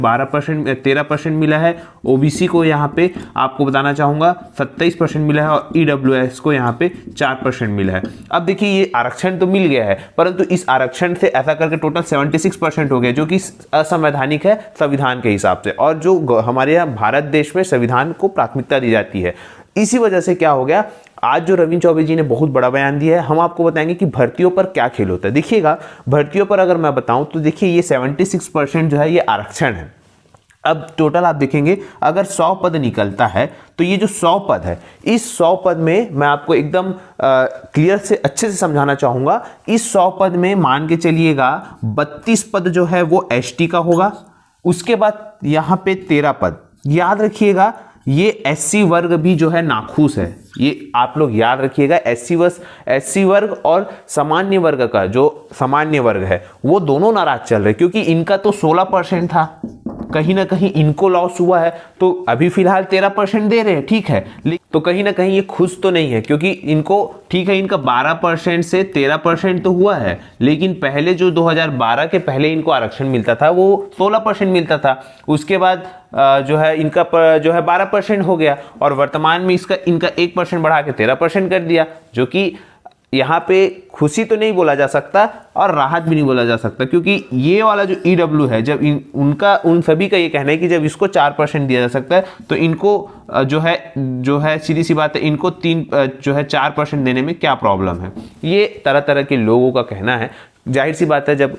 12% 13% मिला है, ओबीसी को यहाँ पे आपको बताना चाहूँगा 27% मिला है और ईडब्ल्यूएस को यहाँ पे 4% मिला है। अब देखिए ये आरक्षण तो मिल गया है, परंतु इस आरक्षण से ऐसा करके टोटल 76% हो गया, जो कि असंवैधानिक है संविधान के हिसाब से, और जो हमारे यहाँ भारत देश में संविधान को प्राथमिकता दी जाती है। इसी वजह से क्या हो गया, आज जो रविंद्र चौबे जी ने बहुत बड़ा बयान दिया है, हम आपको बताएंगे कि भर्तियों पर क्या खेल होता है। देखिएगा भर्तियों पर अगर मैं बताऊं तो देखिए ये 76% जो है ये आरक्षण है। अब टोटल आप देखेंगे अगर 100 पद निकलता है तो ये जो 100 पद है, इस 100 पद में मैं आपको एकदम क्लियर से अच्छे से समझाना चाहूंगा। इस 100 पद में मान के चलिएगा 32 पद जो है वो एसटी का होगा, उसके बाद यहां पे 13 पद, याद रखिएगा ये एससी वर्ग भी जो है नाखुश है, ये आप लोग याद रखिएगा। एससी वर्ग और सामान्य वर्ग का जो सामान्य वर्ग है वो दोनों नाराज चल रहे, क्योंकि इनका तो 16% था, कहीं ना कहीं इनको लॉस हुआ है, तो अभी फिलहाल 13% दे रहे हैं, ठीक है, तो कहीं ना कहीं ये खुश तो नहीं है, क्योंकि इनको ठीक है इनका 12% से 13% तो हुआ है, लेकिन पहले जो 2012 के पहले इनको आरक्षण मिलता था वो 16% मिलता था, उसके बाद जो है इनका जो है 12% हो गया, और वर्तमान में इनका 1% बढ़ा के 13% कर दिया, जो कि यहाँ पे खुशी तो नहीं बोला जा सकता और राहत भी नहीं बोला जा सकता, क्योंकि ये वाला जो ईडब्ल्यू है, जब उन सभी का ये कहना है कि जब इसको 4% दिया जा सकता है तो इनको जो है सीधी सी बात है, इनको 4% देने में क्या प्रॉब्लम है, ये तरह तरह के लोगों का कहना है। जाहिर सी बात है जब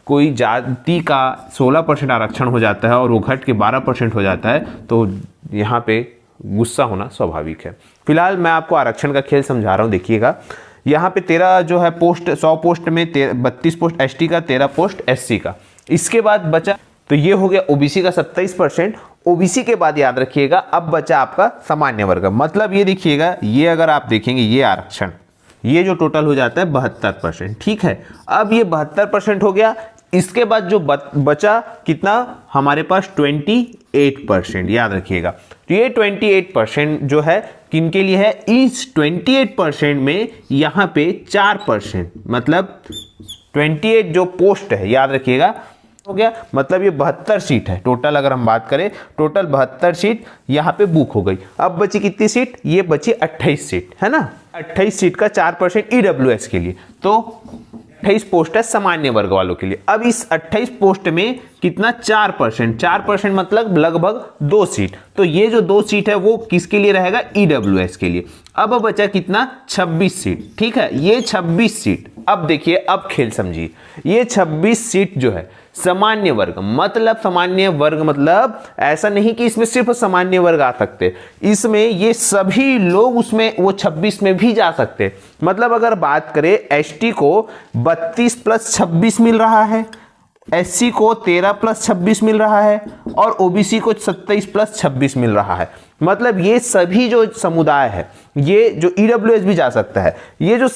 कोई जाति का 16% आरक्षण हो जाता है और वो घट के 12% हो जाता है तो यहाँ पे गुस्सा होना स्वाभाविक है। फिलहाल मैं आपको आरक्षण का खेल समझा रहा हूँ। देखिएगा यहाँ पे 13 जो है पोस्ट, 100 पोस्ट में 32 पोस्ट एसटी का, 13 पोस्ट एससी का, इसके बाद बचा तो ये हो गया ओबीसी का 27%। ओबीसी के बाद याद रखिएगा अब बचा आपका सामान्य वर्ग, मतलब ये देखिएगा ये अगर आप देखेंगे ये आरक्षण ये जो टोटल हो जाता है 72%, ठीक है। अब ये 72% हो गया, इसके बाद जो बचा कितना हमारे पास 28%, याद रखिएगा। तो ये 28% जो है किनके लिए है, इस 28% में यहां पे 4%, मतलब 28 जो पोस्ट है, याद रखिएगा हो गया, मतलब ये 72 सीट है टोटल। अगर हम बात करें टोटल 72 सीट यहाँ पे बुक हो गई। अब बची कितनी सीट, ये बची 28 सीट, है ना। 28 सीट का 4% ईडब्ल्यूएस के लिए, तो 28 पोस्ट है सामान्य वर्ग वालों के लिए। अब इस 28 पोस्ट में कितना 4% मतलब लगभग 2 सीट, तो ये जो 2 सीट है वो किसके लिए रहेगा, ईडब्ल्यूएस के लिए। अब बचा कितना 26 सीट, ठीक है, ये 26 सीट। अब देखिए अब खेल समझिए, ये 26 सीट जो है सामान्य वर्ग, मतलब सामान्य वर्ग मतलब ऐसा नहीं कि इसमें सिर्फ सामान्य वर्ग आ सकते, इसमें ये सभी लोग उसमें वो 26 में भी जा सकते। मतलब अगर बात करें एसटी को 32 + 26 मिल रहा है, एससी को 13 + 26 मिल रहा है, और ओबीसी को 27 + 26 मिल रहा है। मतलब ये सभी जो समुदाय है, ये जो ईडब्ल्यूएस भी जा सकता है, ये जो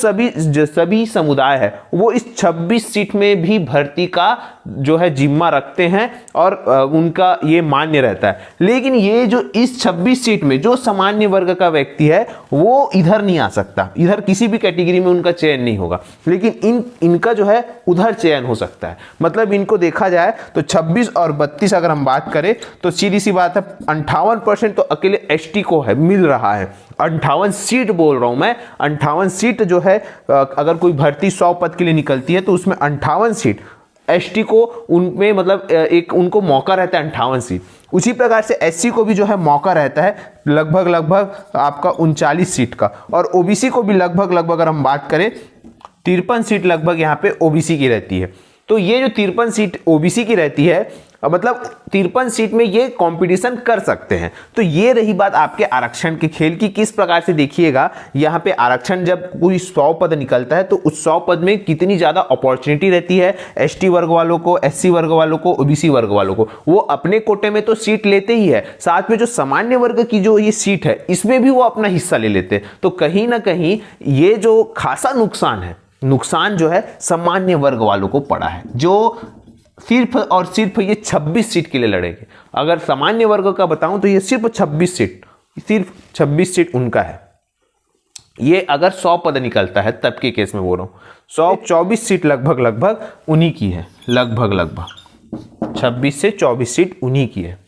सभी समुदाय है वो इस 26 सीट में भी भर्ती का जो है जिम्मा रखते हैं और उनका ये मान्य रहता है। लेकिन ये जो इस 26 सीट में जो सामान्य वर्ग का व्यक्ति है वो इधर नहीं आ सकता, इधर किसी भी कैटेगरी में उनका चयन नहीं होगा, लेकिन इनका जो है उधर चयन हो सकता है। मतलब इनको देखा जाए तो 26 और 32 अगर हम बात करें तो सीधी सी बात है 58% तो अकेले एसटी को है मिल रहा है। 58 सीट बोल रहा हूं मैं, 58 सीट जो है अगर कोई भर्ती 100 पद के लिए निकलती है तो उसमें 58 सीट एसटी को उनमें मतलब एक उनको मौका रहता है 58 सीट। उसी प्रकार से एससी को भी जो है मौका रहता है लगभग आपका 39 सीट का, और ओबीसी को भी लगभग अगर हम बात करें 53 सीट लगभग यहाँ पे ओबीसी की रहती है। तो ये जो 53 सीट ओबीसी की रहती है, मतलब 53 सीट में ये कंपटीशन कर सकते हैं। तो ये रही बात आपके आरक्षण के खेल की, किस प्रकार से देखिएगा यहाँ पे आरक्षण जब कोई 100 पद निकलता है तो उस 100 पद में कितनी ज्यादा अपॉर्चुनिटी रहती है एसटी वर्ग वालों को, एससी वर्ग वालों को, ओबीसी वर्ग वालों को। वो अपने कोटे में तो सीट लेते ही है, साथ में जो सामान्य वर्ग की जो ये सीट है इसमें भी वो अपना हिस्सा ले लेते हैं। तो कहीं ना कहीं ये जो खासा नुकसान जो है सामान्य वर्ग वालों को पड़ा है, जो सिर्फ और सिर्फ ये 26 सीट के लिए लड़ेंगे। अगर सामान्य वर्ग का बताऊं तो ये सिर्फ 26 सीट उनका है। ये अगर 100 पद निकलता है तब के केस में बोल रहा हूं, 124 सीट लगभग उन्हीं की है, लगभग। 26 से 24 सीट उन्हीं की है।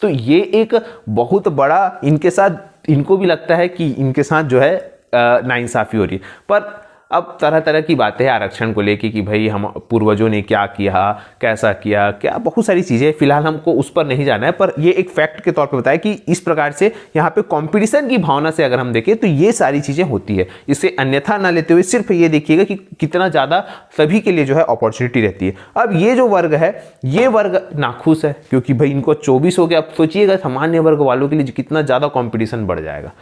तो ये एक बहुत बड़ा इनके साथ, इनको भी लगता है कि इनके साथ जो है नाइंसाफी हो रही है। पर अब तरह तरह की बातें हैं आरक्षण को लेके कि भाई हम पूर्वजों ने क्या किया, कैसा किया, क्या बहुत सारी चीज़ें, फिलहाल हमको उस पर नहीं जाना है। पर ये एक फैक्ट के तौर पे बताया कि इस प्रकार से यहाँ पे कंपटीशन की भावना से अगर हम देखें तो ये सारी चीज़ें होती है। इसे अन्यथा ना लेते हुए सिर्फ ये देखिएगा कि कितना ज़्यादा सभी के लिए जो है अपॉर्चुनिटी रहती है। अब ये जो वर्ग है, ये वर्ग नाखुश है क्योंकि भाई इनको 24 हो गया। अब सोचिएगा सामान्य वर्ग वालों के लिए कितना ज़्यादा कॉम्पिटिशन बढ़ जाएगा।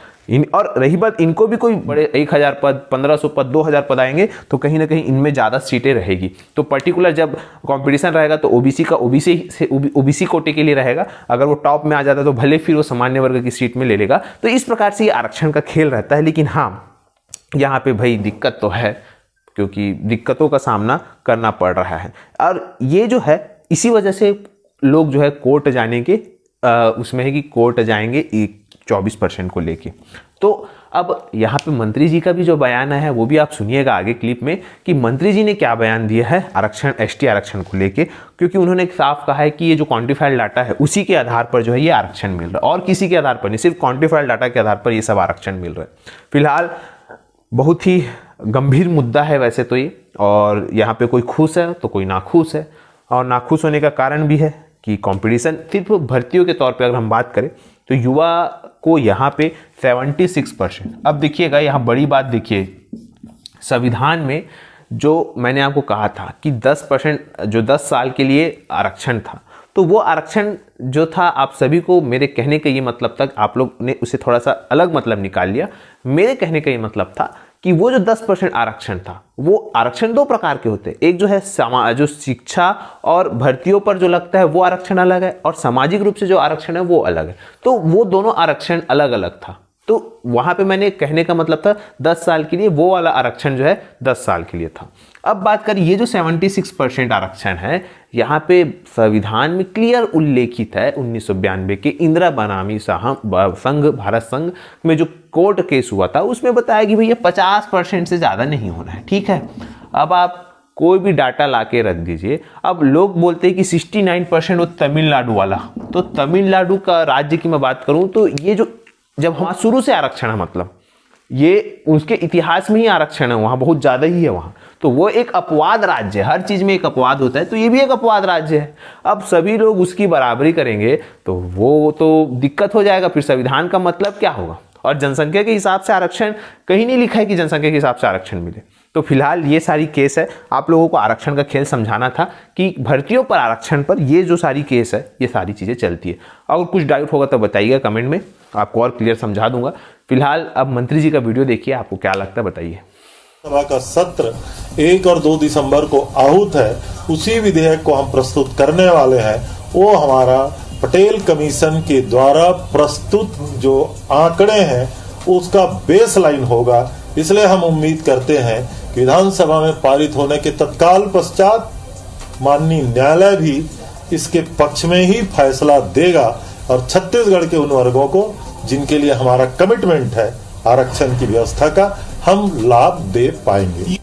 और रही बात, इनको भी कोई बड़े 1000 पद, 1500 पद, 2000 पद आएंगे तो कहीं ना कहीं इनमें ज़्यादा सीटें रहेगी। तो पर्टिकुलर जब कंपटीशन रहेगा तो ओबीसी का ओबीसी कोटे के लिए रहेगा। अगर वो टॉप में आ जाता है तो भले फिर वो सामान्य वर्ग की सीट में ले लेगा। तो इस प्रकार से ये आरक्षण का खेल रहता है। लेकिन हाँ, यहाँ पे भाई दिक्कत तो है क्योंकि दिक्कतों का सामना करना पड़ रहा है। और ये जो है इसी वजह से लोग जो है कोर्ट जाने के उसमें है कि कोर्ट जाएंगे 24% को लेके। तो अब यहाँ पे मंत्री जी का भी जो बयान है वो भी आप सुनिएगा आगे क्लिप में कि मंत्री जी ने क्या बयान दिया है आरक्षण, एसटी आरक्षण को लेके। क्योंकि उन्होंने साफ कहा है कि ये जो क्वांटिफाइड डाटा है उसी के आधार पर जो है ये आरक्षण मिल रहा है और किसी के आधार पर नहीं, सिर्फ क्वांटिफाइड डाटा के आधार पर ये सब आरक्षण मिल रहा है। फिलहाल बहुत ही गंभीर मुद्दा है वैसे तो ये, और यहाँ पे कोई खुश है तो कोई नाखुश है। और नाखुश होने का कारण भी है कि कंपटीशन सिर्फ भर्तियों के तौर पे अगर हम बात करें तो युवा को यहाँ पे 76%। अब देखिएगा यहाँ बड़ी बात देखिए, संविधान में जो मैंने आपको कहा था कि 10% जो 10 साल के लिए आरक्षण था, तो वो आरक्षण जो था आप सभी को, मेरे कहने का ये मतलब तक आप लोग ने उसे थोड़ा सा अलग मतलब निकाल लिया। मेरे कहने का ये मतलब था कि वो जो 10% आरक्षण था, वो आरक्षण दो प्रकार के होते हैं। एक जो है जो शिक्षा और भर्तियों पर जो लगता है वो आरक्षण अलग है, और सामाजिक रूप से जो आरक्षण है वो अलग है। तो वो दोनों आरक्षण अलग अलग था। तो वहां पे मैंने कहने का मतलब था 10 साल के लिए वो वाला आरक्षण जो है 10 साल के लिए था। अब बात करें ये जो 76% आरक्षण है, यहाँ पे संविधान में क्लियर उल्लेखित है 1992 के इंदिरा बनामी संघ भारत संघ में जो कोर्ट केस हुआ था उसमें बताया कि भैया 50% से ज़्यादा नहीं होना है। ठीक है, अब आप कोई भी डाटा ला के रख दीजिए। अब लोग बोलते हैं कि 69% वो तमिलनाडु वाला, तो तमिलनाडु का राज्य की मैं बात करूं तो ये जो जब वहाँ शुरू से आरक्षण है, मतलब ये उसके इतिहास में ही आरक्षण है, वहाँ बहुत ज़्यादा ही है वहाँ, तो वो एक अपवाद राज्य है। हर चीज़ में एक अपवाद होता है, तो ये भी एक अपवाद राज्य है। अब सभी लोग उसकी बराबरी करेंगे तो वो तो दिक्कत हो जाएगा। फिर संविधान का मतलब क्या होगा? और जनसंख्या के हिसाब से आरक्षण कहीं नहीं लिखा है कि जनसंख्या के हिसाब से आरक्षण मिले। तो फिलहाल ये सारी केस है, आप लोगों को आरक्षण का खेल समझाना था कि भर्तियों पर आरक्षण पर ये जो सारी केस है ये सारी चीज़ें चलती है। अगर कुछ डाउट होगा तो बताइएगा कमेंट में, आपको और क्लियर समझा दूंगा। फिलहाल अब मंत्री जी का वीडियो देखिए, आपको क्या लगता है बताइए। सभा का सत्र 1 और 2 दिसंबर को आहूत है। उसी विधेयक को हम प्रस्तुत करने वाले हैं। वो हमारा पटेल कमीशन के द्वारा प्रस्तुत जो आंकड़े हैं उसका बेसलाइन होगा। इसलिए हम उम्मीद करते हैं कि विधानसभा में पारित होने के तत्काल पश्चात माननीय न्यायालय भी इसके पक्ष में ही फैसला देगा और छत्तीसगढ़ के उन वर्गों को जिनके लिए हमारा कमिटमेंट है आरक्षण की व्यवस्था का, हम लाभ दे पाएंगे।